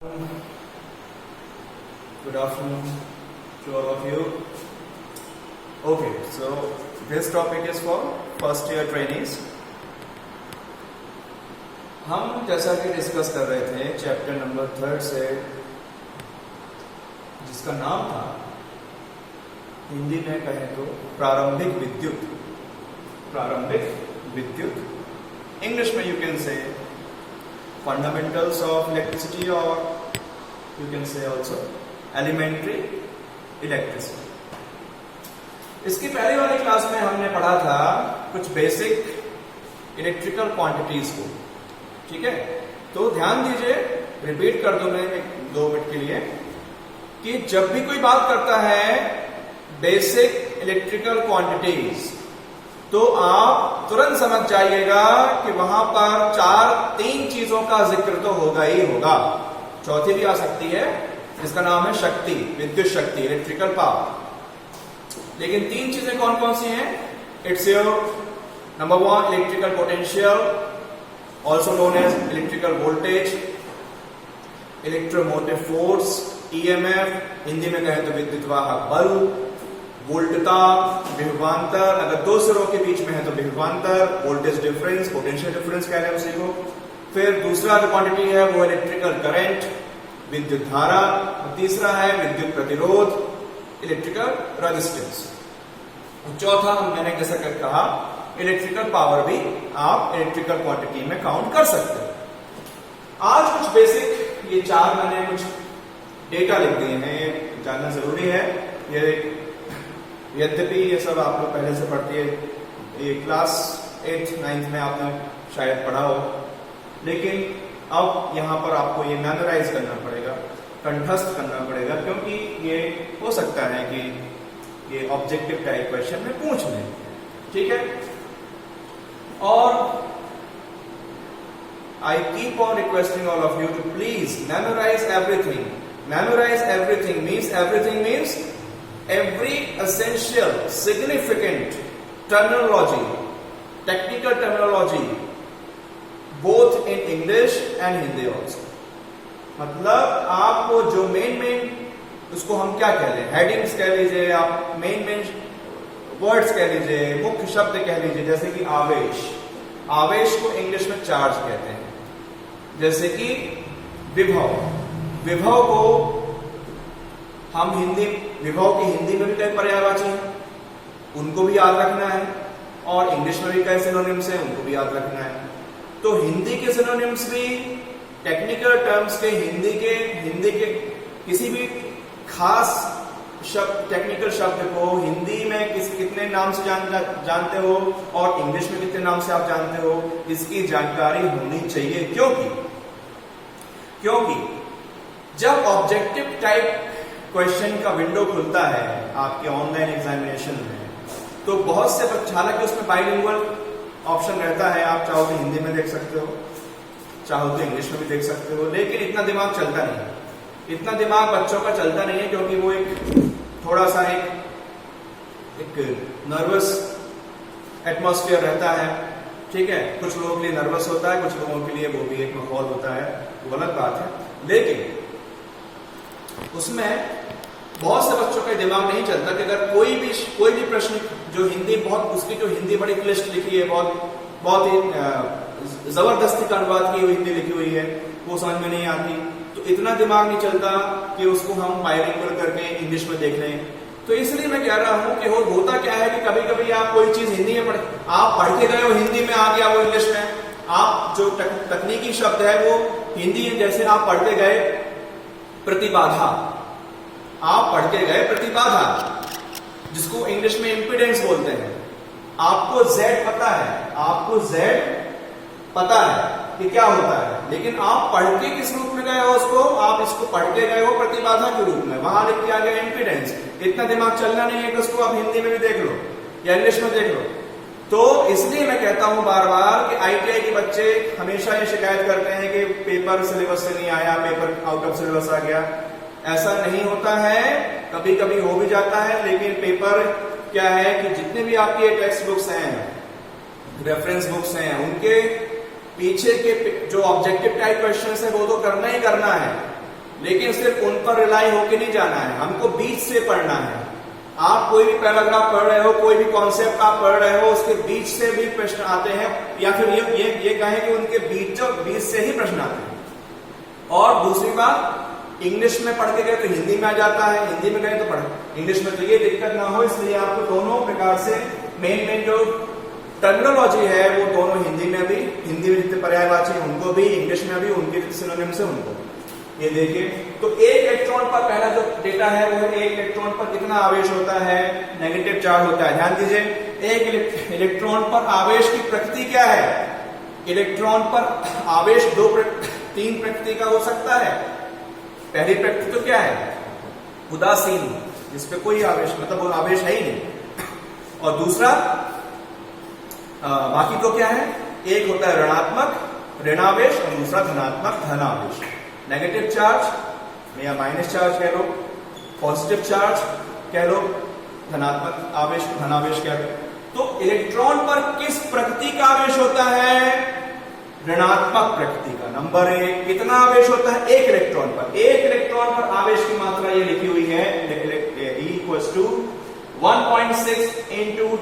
Good afternoon to all of you. Okay, so this topic is for first year trainees. हम जैसा कि discuss कर रहे थे चैप्टर नंबर 3 से, जिसका नाम था हिंदी में कहें तो प्रारंभिक विद्युत, इंग्लिश में you can say fundamentals of electricity और you can say also elementary electricity. इसकी पहले वाली क्लास में हमने पढ़ा था कुछ बेसिक इलेक्ट्रिकल क्वांटिटीज को, ठीक है। तो ध्यान दीजिए, रिपीट कर दूं मैं 2 मिनट के लिए कि जब भी कोई बात करता है बेसिक इलेक्ट्रिकल क्वांटिटीज, तो आप तुरंत समझ जाइएगा कि वहां पर 3 चीजों का जिक्र तो होगा ही होगा। चौथी भी आ सकती है, जिसका नाम है शक्ति, विद्युत शक्ति, इलेक्ट्रिकल पावर। लेकिन 3 चीजें कौन कौन सी हैं? It's your number 1 electrical potential, also known as electrical voltage, electromotive force, EMF, Hindi में कहें तो विद्युत वाहक बल, वोल्टता, विभवांतर, अगर 2 सिरों के बीच में है तो विभवांतर, वोल्टेज डिफरेंस, पोटेंशियल डिफरेंस कह रहे हैं उसी को। फिर दूसरा जो क्वांटिटी है वो इलेक्ट्रिकल करंट, विद्युत धारा, और तीसरा है विद्युत प्रतिरोध, इलेक्ट्रिकल रेजिस्टेंस। चौथा मैंने जैसा कहा इलेक्ट्रिकल पावर भी आप इलेक्ट्रिकल क्वांटिटी में काउंट कर सकते हैं। आज कुछ बेसिक ये 4 मैंने कुछ डेटा लिख दिए हैं, ये जानना जरूरी है। ये यद्यपि ये सब आप लोग पहले से पढ़ती है, ये क्लास 8th 9th में आपने शायद पढ़ा हो, लेकिन अब यहां पर आपको ये मेमोराइज करना पड़ेगा, कंठस्थ करना पड़ेगा, क्योंकि ये हो सकता है कि ये ऑब्जेक्टिव टाइप क्वेश्चन में पूछ लें, ठीक है। और I keep on requesting all of you to please memorise everything. Memorise everything means every essential, significant terminology, technical terminology, both in English and Hindi also. मतलब आपको जो मेन उसको हम क्या कह लें, हेडिंग्स कह लीजिए, आप मेन वर्ड्स कह लीजिए, मुख्य शब्द कह लीजिए, जैसे कि आवेश को इंग्लिश में चार्ज कहते हैं। जैसे कि विभव को हम विभव की हिंदी में भी कई पर्यायवाची हैं, उनको भी याद रखना है, और इंग्लिश में भी कई सिनोनिम्स हैं, उनको भी याद रखना है। तो हिंदी के सिनोनिम्स भी टेक्निकल टर्म्स के हिंदी के किसी भी खास शब्द, टेक्निकल शब्द को हिंदी में कितने नाम से जानते हो और इंग्लिश में कितने नाम से आप जानते हो, इसकी जानकारी होनी चाहिए। क्योंकि जब ऑब्जेक्टिव टाइप क्वेश्चन का विंडो खुलता है आपके ऑनलाइन एग्जामिनेशन में, तो बहुत से बच्चे, हालांकि उसमें बाइलिंगुअल ऑप्शन रहता है, आप चाहो तो हिंदी में देख सकते हो, चाहो तो इंग्लिश में भी देख सकते हो, लेकिन इतना दिमाग चलता नहीं है, इतना दिमाग बच्चों का चलता नहीं है, क्योंकि वो थोड़ा सा एक नर्वस एटमॉस्फेयर रहता है, ठीक है। कुछ लोगों के लिए नर्वस होता है, कुछ लोगों के लिए वो भी एक माहौल होता है, वो अलग बात है। लेकिन उसमें बहुत से बच्चों का दिमाग नहीं चलता कि अगर कोई भी प्रश्न जो हिंदी उसकी जो हिंदी बड़ी क्लिष्ट लिखी है, बहुत ही जबरदस्ती का अनुवाद की हुई हिंदी लिखी हुई है, वो समझ में नहीं आती, तो इतना दिमाग नहीं चलता कि उसको हम बाइलिंगुअल करके इंग्लिश में देख लें। तो इसलिए मैं कह रहा हूं कि होता क्या है कि कभी कभी आप कोई चीज हिंदी में आप पढ़ के गए हो, हिंदी में आ गया वो इंग्लिश में, आप जो तकनीकी शब्द है वो हिंदी, जैसे आप पढ़ के गए प्रतिबाधा, जिसको इंग्लिश में इंपीडेंस बोलते हैं। आपको Z पता है कि क्या होता है, लेकिन आप पढ़ के किस रूप में गए हो उसको, आप इसको पढ़ के गए हो प्रतिबाधा के रूप में, वहां लिख के आ गया इंपीडेंस। इतना दिमाग चलना नहीं है कि उसको आप हिंदी में भी देख लो या इंग्लिश में देख लो। तो इसलिए मैं कहता हूं बार बार कि ITI के बच्चे हमेशा ये शिकायत करते हैं कि पेपर सिलेबस से नहीं आया, पेपर आउट ऑफ सिलेबस आ गया। ऐसा नहीं होता है, कभी कभी हो भी जाता है, लेकिन पेपर क्या है कि जितने भी आपके टेक्स्ट बुक्स हैं, रेफरेंस बुक्स हैं, उनके पीछे के जो ऑब्जेक्टिव टाइप क्वेश्चन है वो तो करना ही करना है, लेकिन सिर्फ उन पर रिलाई होके नहीं जाना है, हमको बीच से पढ़ना है। आप कोई भी पैराग्राफ पढ़ रहे हो, कोई भी कॉन्सेप्ट आप पढ़ रहे हो, उसके बीच से भी प्रश्न आते हैं, या फिर ये कहें कि उनके बीच से ही प्रश्न आते हैं। और दूसरी बात, इंग्लिश में पढ़ के गए तो हिंदी में आ जाता है, हिंदी में गए तो पढ़ इंग्लिश में, तो ये दिक्कत ना हो इसलिए आपको दोनों प्रकार से मेन जो टर्मिनोलॉजी है वो दोनों हिंदी में जितने पर्यायवाची हैं उनको भी, इंग्लिश में भी उनके सिनोनिम से उनको। ये देखिए, तो एक इलेक्ट्रॉन पर पहला जो डेटा है वो एक इलेक्ट्रॉन पर कितना आवेश होता है, नेगेटिव चार्ज होता है। ध्यान दीजिए, एक इलेक्ट्रॉन पर आवेश की प्रकृति क्या है? इलेक्ट्रॉन पर आवेश तीन प्रकृति का हो सकता है। पहली प्रकृति तो क्या है? उदासीन, जिसपे कोई आवेश, मतलब वो आवेश है ही नहीं। और दूसरा बाकी तो क्या है? एक होता है ऋणात्मक ऋणावेश और दूसरा धनात्मक धनावेश। नेगेटिव चार्ज या माइनस चार्ज कह लो, पॉजिटिव चार्ज कह लो, धनात्मक आवेश धनावेश कह लो। तो इलेक्ट्रॉन पर किस प्रकृति का आवेश होता है? ऋणात्मक प्रकृति का। नंबर 1, कितना आवेश होता है एक इलेक्ट्रॉन पर? एक इलेक्ट्रॉन पर आवेश की मात्रा ये लिखी हुई है, E = 1.6 ×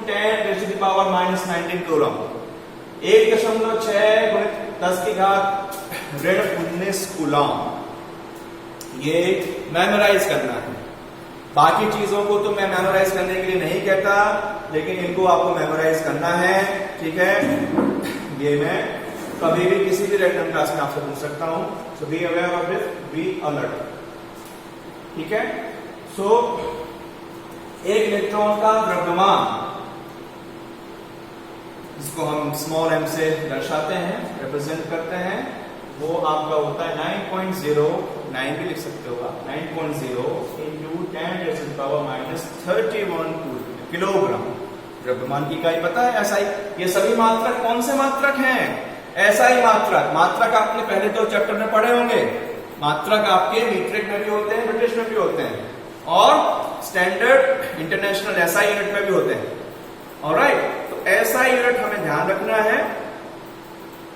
10⁻⁻19 कूलम। 1.6 × 10⁻⁻19 कूलम। ये मेमोराइज करना है। बाकी चीजों को तो मैं मेमोराइज करने के लिए नहीं कहता, लेकिन इनको आपको मेमोराइज करना है, ठीक है? ये मैं कभी भी किसी भी रैंडम क्लास में आपसे पूछ सकता हूं, so be aware of this, be alert, ठीक है? सो एक इलेक्ट्रॉन का द्रव्यमान, जिसको हम स्मॉल m से दर्शाते हैं, रिप्रेजेंट करते हैं, वो आपका होता है 9.09 भी लिख सकते हो आप, 9.0 × 10⁻⁻31 किलोग्राम। द्रव्यमान की इकाई पता है? SI। ये सभी मात्रक कौन से मात्रक हैं? SI मात्रक। मात्रक आपने पहले तो चैप्टर में पढ़े होंगे। मात्रक आपके मीट्रिक में भी होते हैं, ब्रिटिश में भी होते हैं, और स्टैंडर्ड इंटरनेशनल SI यूनिट में भी होते हैं। ऑलराइट, तो SI यूनिट हमें ध्यान रखना है,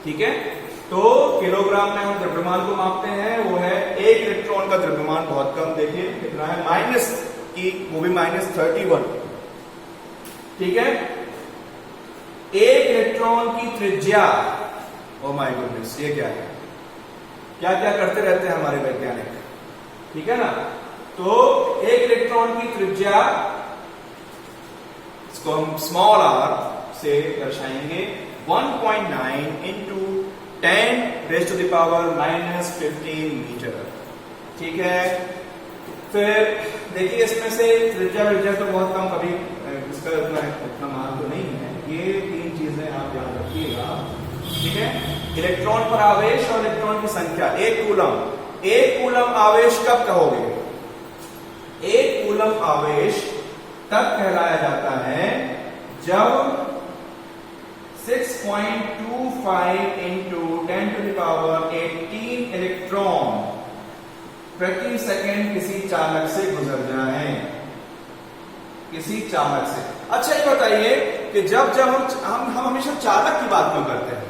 ठीक है? तो किलोग्राम में हम द्रव्यमान को मापते हैं, वो है एक इलेक्ट्रॉन का द्रव्यमान बहुत कम, देखिए कितना है, माइनस की, वो भी -31, ठीक है? एक इलेक्ट्रॉन की त्रिज्या, ओ माय गुडनेस, ये क्या है? क्या क्या करते रहते हैं हमारे वैज्ञानिक, ठीक है ना? तो एक इलेक्ट्रॉन की त्रिज्या, इसको हम स्मॉल r से दर्शाएंगे, 1.9 × 10⁻⁻15 मीटर, ठीक है? फिर देखिए, इसमें से त्रिज्या तो बहुत कम, कभी इसका उतना मान तो नहीं है। ये तीन चीजें आप याद रखिएगा, ठीक है? इलेक्ट्रॉन पर आवेश और इलेक्ट्रॉन की संख्या। एक कूलम आवेश कब कहोगे? एक कूलम आवेश तब कहलाया जाता है जब 6.25 × 10⁻18 इलेक्ट्रॉन प्रति सेकंड किसी चालक से गुजर जाए, किसी चालक से। अच्छा, ये बताइए कि जब हम हमेशा चालक की बात क्यों करते हैं?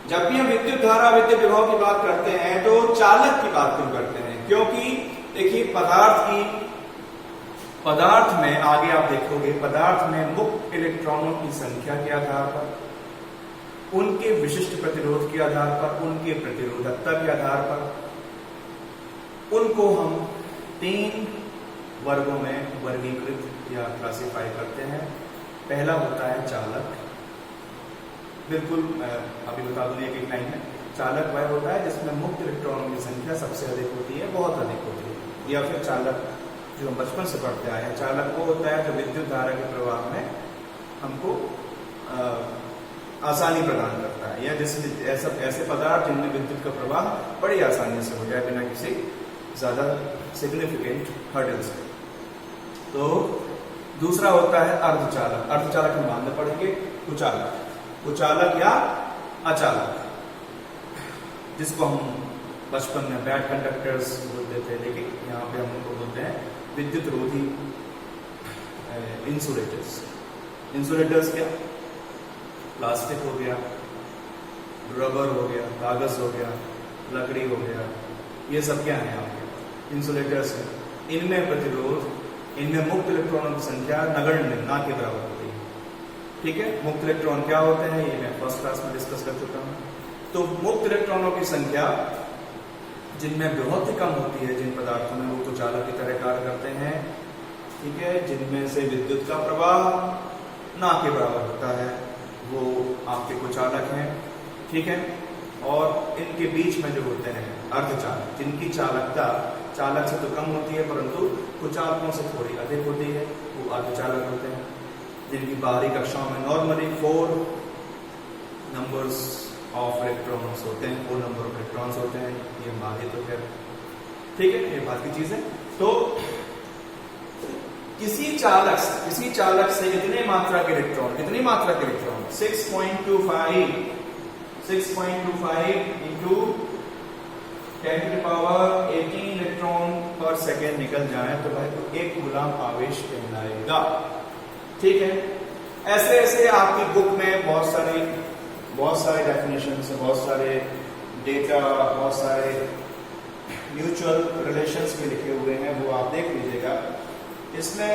जब भी हम विद्युत धारा, विद्युत विभव की बात करते हैं तो चालक की बात क्यों करते हैं? क्योंकि देखिए, पदार्थ में, आगे आप देखोगे, पदार्थ में मुक्त इलेक्ट्रॉनों की संख्या के आधार पर, उनके विशिष्ट प्रतिरोध के आधार पर, उनके प्रतिरोधकता के आधार पर, उनको हम 3 वर्गों में वर्गीकृत या क्लासिफाई करते हैं। पहला होता है चालक। बिल्कुल अभी बता दूं एक लाइन में, चालक वह होता है जिसमें मुक्त इलेक्ट्रॉनों की संख्या सबसे अधिक होती है, बहुत अधिक होती है। या फिर चालक, जो हम बचपन से पढ़ते आए हैं, चालक वो होता है जो विद्युत धारा के प्रवाह में हमको आसानी प्रदान करता है, या जैसे ऐसे पदार्थ जिनमें विद्युत का प्रवाह बड़ी आसानी से हो जाए, बिना किसी ज्यादा सिग्निफिकेंट हर्डल से। तो दूसरा होता है अर्धचालक। अर्धचालक हम बाद में पढ़ेंगे। कुचालक या अचालक, जिसको हम बचपन में बैड कंडक्टर्स बोलते थे, लेकिन यहाँ पे हम उनको बोलते हैं विद्युत रोधी इंसुलेटर्स। इंसुलेटर्स क्या? प्लास्टिक हो गया, रबर हो गया, कागज हो गया, लकड़ी हो गया, ये सब क्या है आपके? इंसुलेटर्स हैं, इनमें प्रतिरोध, इनमें मुक्त इलेक्ट्रॉनों की संख्या नगण्य ना के बराबर होती है। ठीक है, मुक्त इलेक्ट्रॉन क्या होते हैं ये मैं फर्स्ट क्लास में डिस्कस कर चुका हूं। तो मुक्त इलेक्ट्रॉनों की संख्या जिनमें बहुत ही कम होती है, जिन पदार्थों में वो तो चालक की तरह कार्य करते हैं, ठीक है, जिनमें से विद्युत का प्रवाह ना के बराबर होता है, वो आपके कुचालक हैं। ठीक है, और इनके बीच में जो होते हैं अर्धचालक, जिनकी चालकता चालक से तो कम होती है परंतु कुचालकों से थोड़ी अधिक होती है, वो अर्धचालक होते हैं, जिनकी बाहरी कक्षाओं में नॉर्मली 4 नंबर्स ऑफ इलेक्ट्रॉन्स होते हैं, 4 नंबर ऑफ इलेक्ट्रॉन्स होते हैं। ये बाहरी तो खैर ठीक है, ये बात की चीज है। तो किसी चालक से कितनी मात्रा के इलेक्ट्रॉन 6.25 इंटू 10⁻18 इलेक्ट्रॉन पर सेकेंड निकल जाए तो भाई तो 1 कूलम आवेश कहलाएगा। ठीक है, ऐसे ऐसे आपकी बुक में बहुत सारे डेफिनेशन, बहुत सारे डेटा, बहुत सारे म्यूचुअल रिलेशंस में लिखे हुए हैं, वो आप देख लीजिएगा। इसमें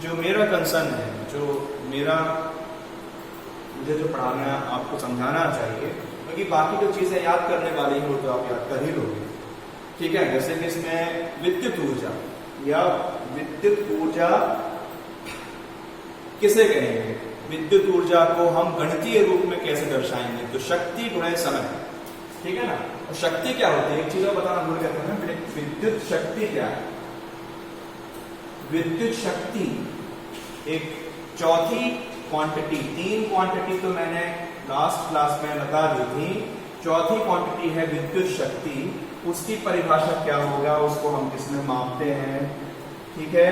जो मेरा कंसर्न है, मुझे जो पढ़ाना आपको समझाना चाहिए, क्योंकि बाकी जो चीजें याद करने वाली हो तो आप याद कर ही लोगे। ठीक है, जैसे कि इसमें विद्युत ऊर्जा किसे कहेंगे, विद्युत ऊर्जा को हम गणितीय रूप में कैसे दर्शाएंगे, तो शक्ति गुणा समय। ठीक है ना, और शक्ति क्या होती है, एक चीज बताना भूल गया था, विद्युत शक्ति क्या है। विद्युत शक्ति एक चौथी क्वांटिटी, 3 क्वांटिटी तो मैंने लास्ट क्लास में बता दी थी, चौथी क्वांटिटी है विद्युत शक्ति। उसकी परिभाषा क्या होगा, उसको हम किसमें मापते हैं, ठीक है,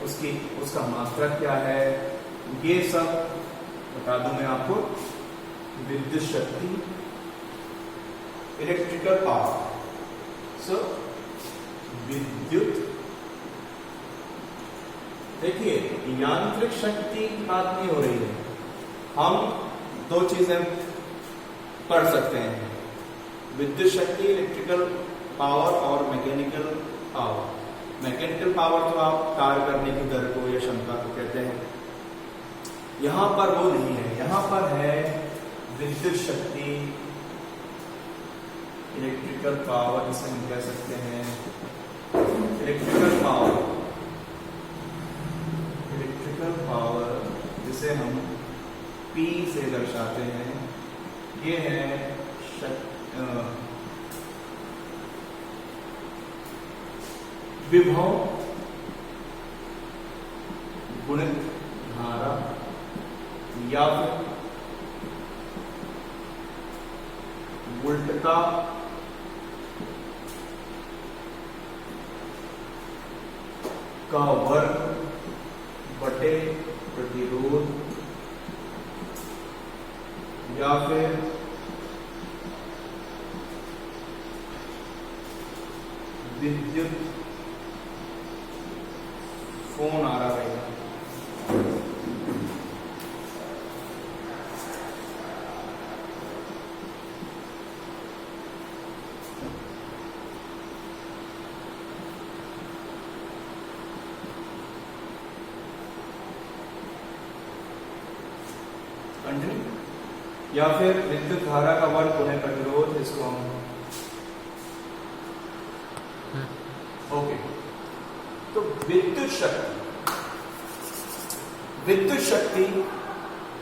उसका मात्रक क्या है, ये सब बता दूं मैं आपको। विद्युत शक्ति, इलेक्ट्रिकल पावर, सो विद्युत, देखिए यांत्रिक शक्ति की बात नहीं हो रही है, हम 2 चीजें पढ़ सकते हैं, विद्युत शक्ति, इलेक्ट्रिकल पावर और मैकेनिकल पावर। मैकेनिकल पावर तो आप कार्य करने की दर को या क्षमता को कहते हैं, यहां पर वो नहीं है, यहां पर है विद्युत शक्ति, इलेक्ट्रिकल पावर, इसे हम कह सकते हैं इलेक्ट्रिकल पावर, जिसे हम P से दर्शाते हैं। ये है विभव गुणित धारा या फिर वोल्टता का वर्ग बटे प्रतिरोध या फिर विद्युत, फोन आ रहा है, या फिर विद्युत धारा का वर्ग गुणे प्रतिरोध, इसको हम ओके। तो विद्युत शक्ति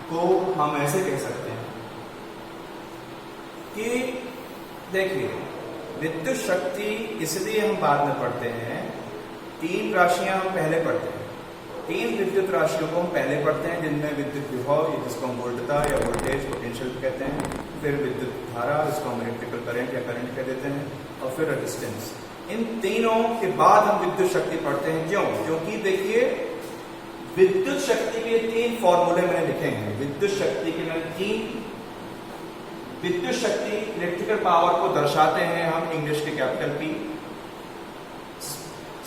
को हम ऐसे कह सकते हैं कि देखिए, विद्युत शक्ति इसलिए हम बाद में पढ़ते हैं, 3 राशियां हम पहले पढ़ते हैं, 3 विद्युत राशियों को हम पहले पढ़ते हैं, जिनमें विद्युत विभव, जिसको हम वोल्टता या वोल्टेज पोटेंशियल कहते हैं, फिर विद्युत धारा, जिसको हम इलेक्ट्रिकल करंट या करंट कह देते हैं, और फिर रेजिस्टेंस। इन तीनों के बाद हम विद्युत शक्ति पढ़ते हैं। क्यों? क्योंकि देखिए, विद्युत शक्ति के 3 फॉर्मूले मैंने लिखे हैं। विद्युत शक्ति के मैंने 3, विद्युत शक्ति इलेक्ट्रिकल पावर को दर्शाते हैं हम इंग्लिश के capital P,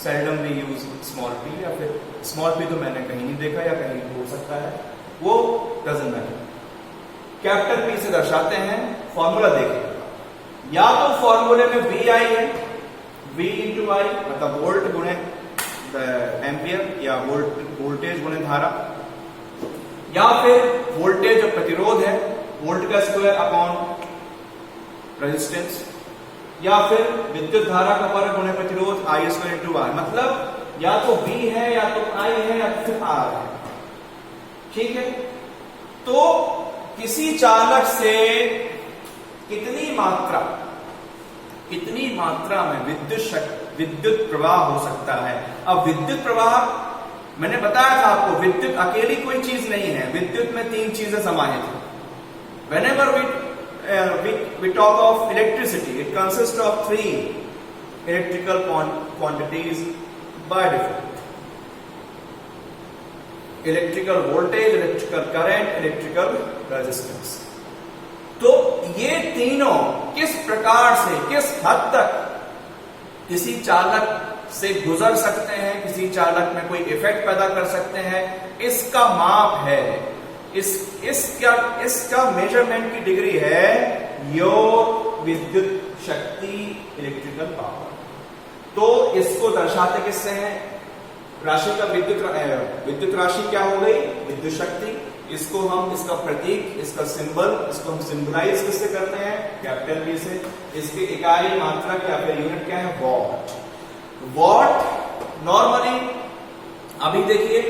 seldom we use small p, या फिर स्मॉल p तो मैंने कहीं नहीं देखा या कहीं हो सकता है, वो डजंट मैटर। कैपिटल P से दर्शाते हैं, फॉर्मूला देखिए, या तो फॉर्मूले में V आई है, V इंटू इंटू आई, मतलब वोल्ट गुणे एम्पियर या वोल्टेज गुणे धारा, या फिर वोल्टेज जो प्रतिरोध है वोल्ट का स्क्वायर अपॉन रेजिस्टेंस, या फिर विद्युत धारा का वर्ग गुणे प्रतिरोध आई स्क्वायर इंटू आर। मतलब या तो V है या तो I है या फिर R है, ठीक है। तो किसी चालक से कितनी मात्रा में विद्युत प्रवाह हो सकता है। अब विद्युत प्रवाह मैंने बताया था आपको, विद्युत अकेली कोई चीज नहीं है, विद्युत में तीन चीजें समाहित हैं। Whenever we talk of electricity, it consists of three electrical quantities by default: electrical voltage, electrical current, electrical resistance। तो ये तीनों किस प्रकार से, किस हद तक किसी चालक से गुजर सकते हैं, किसी चालक में कोई इफेक्ट पैदा कर सकते हैं, इसका माप है, इसका मेजरमेंट की डिग्री है योर विद्युत शक्ति, इलेक्ट्रिकल पावर। तो इसको दर्शाते किससे हैं? राशि का विद्युत राशि क्या हो गई? विद्युत शक्ति। इसको हम, इसका प्रतीक, इसका सिंबल, इसको हम सिंबलाइज किससे करते हैं? कैपिटल V से। इसकी इकाई, मात्रक या फिर यूनिट क्या है? वॉट। वॉट नॉर्मली अभी देखिए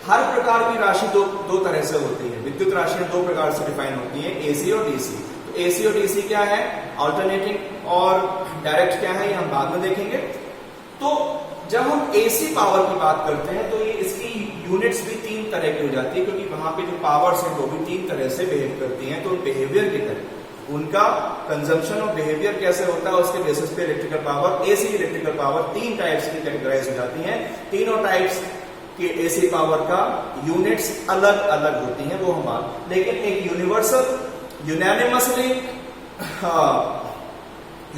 हर प्रकार की राशि दो तरह से होती है। विद्युत राशियां दो प्रकार से डिफाइन होती है, एसी और डीसी। तो एसी और डीसी क्या है? अल्टरनेटिंग और डायरेक्ट क्या है, ये हम बाद में देखेंगे। तो जब हम एसी पावर की बात करते हैं तो ये इसकी यूनिट्स भी तीन तरह की हो जाती है, क्योंकि वहां पे जो पावर्स हैं वो भी तीन तरह से बिहेव करती हैं। तो बिहेवियर की तरह उनका कंजम्पशन और बिहेवियर कैसे होता है उसके बेसिस पे electrical power, AC electrical power तीन टाइप्स की कैटेगराइज हो जाती हैं। तीनों टाइप्स कि एसी पावर का यूनिट्स अलग अलग होती हैं, वो हम बात, लेकिन एक यूनिवर्सल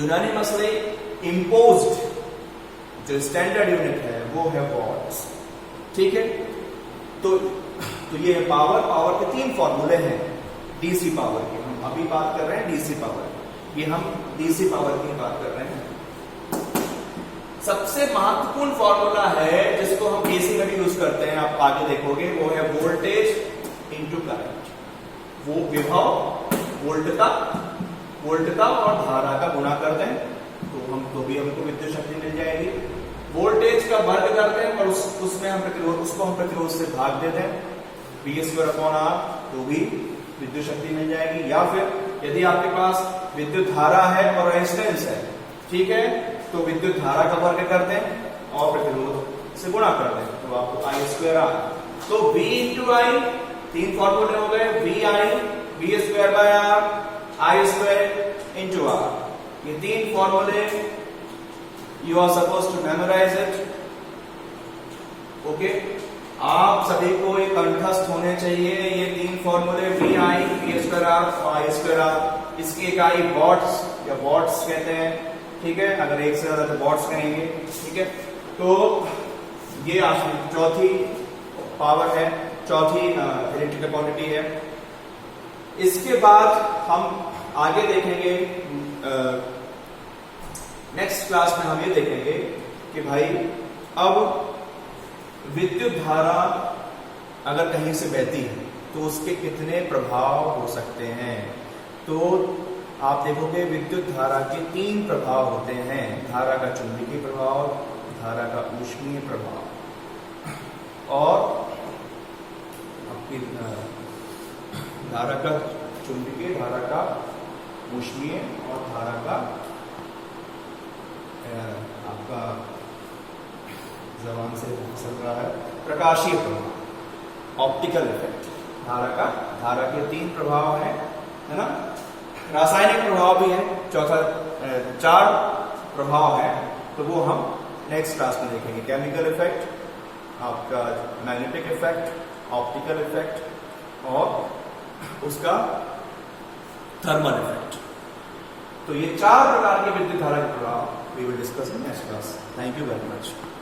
यूनानिमसली इम्पोज्ड जो स्टैंडर्ड यूनिट है वो है वॉट्स, ठीक है। तो ये है पावर के तीन फॉर्मूले हैं डीसी पावर के। हम अभी बात कर रहे हैं डीसी पावर, ये हम डीसी पावर की बात कर रहे हैं। सबसे महत्वपूर्ण फॉर्मूला है जिसको हम एसी में भी यूज करते हैं, आप आगे देखोगे, वो है वोल्टेज इंटू करंट। वो विभव, वोल्टता और धारा का गुणा कर दें तो भी हमको विद्युत शक्ति मिल जाएगी। वोल्टेज का वर्ग करते हैं और उसमें हम प्रतिरोध से भाग देते हैं, V²/R, तो भी विद्युत शक्ति मिल जाएगी। या फिर यदि आपके पास विद्युत धारा है और रेजिस्टेंस है, ठीक है, तो विद्युत धारा का वर्ग करते हैं और प्रतिरोध से गुणा करते हैं, तो आपको I²R। तो V इंटू आई, तीन फॉर्मूले हो गए, V²/R, I² इंटू R। ये तीन फॉर्मूले you are suppose to memorise it, okay. आप सभी को ये कंठस्थ होने चाहिए ये तीन फॉर्मूले, VI, V²/R और I²R। इसकी इकाई वॉट्स या वॉट्स कहते हैं, ठीक है, अगर एक से ज्यादा तो वॉट्स कहेंगे, ठीक है। तो ये चौथी पावर है, चौथी इलेक्ट्रिकल क्वांटिटी है। इसके बाद हम आगे देखेंगे, नेक्स्ट क्लास में हम ये देखेंगे कि भाई अब विद्युत धारा अगर कहीं से बहती है तो उसके कितने प्रभाव हो सकते हैं। तो आप देखोगे विद्युत धारा के तीन प्रभाव होते हैं, धारा का चुंबकीय प्रभाव, धारा का ऊष्मीय प्रभाव और आपकी धारा का चुंबकीय, धारा का ऊष्मीय और धारा का आपका जबान से चल रहा है प्रकाशीय प्रभाव, ऑप्टिकल इफेक्ट। धारा के तीन प्रभाव हैं, है ना। रासायनिक प्रभाव भी है, चार प्रभाव है, तो वो हम नेक्स्ट क्लास में देखेंगे। केमिकल इफेक्ट, आपका मैग्नेटिक इफेक्ट, ऑप्टिकल इफेक्ट और उसका थर्मल इफेक्ट। तो ये चार प्रकार के विद्युत धारा के प्रभाव we will discuss in next class. Thank you very much.